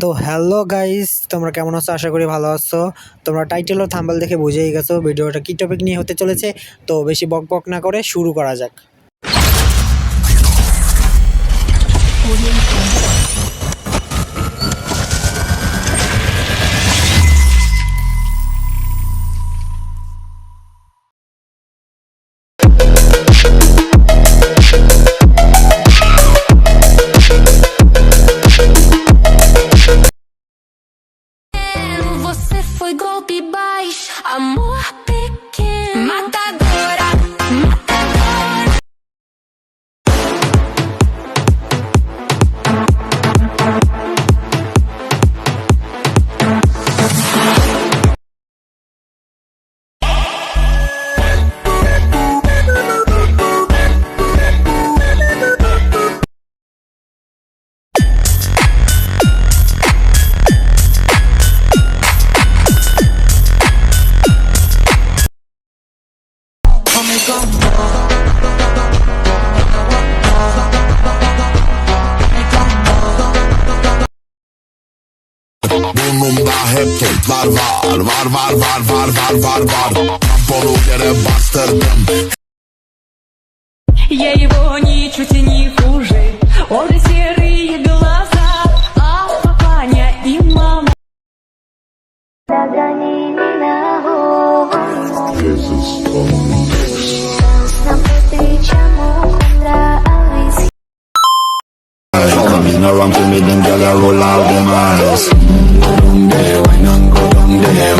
তো hello guys, তোমরা কেমন আছো? আশা করি ভালো আছো। তোমরা টাইটেল ও থাম্বনেল দেখে বুঝেই গেছো ভিডিওটা কি টপিক নিয়ে হতে চলেছে। তো বেশি বকবক না করে শুরু করা যাক। Você foi golpe baixo, amor pequeno, matadora, matadora. Burnumda hep toplar var. Tamponu yere bastırdım. Я его ничуть не хуже. Он серые глаза, а папаня и мама. Run to me, then girl, I roll out them eyes. Go down there, why not go down there?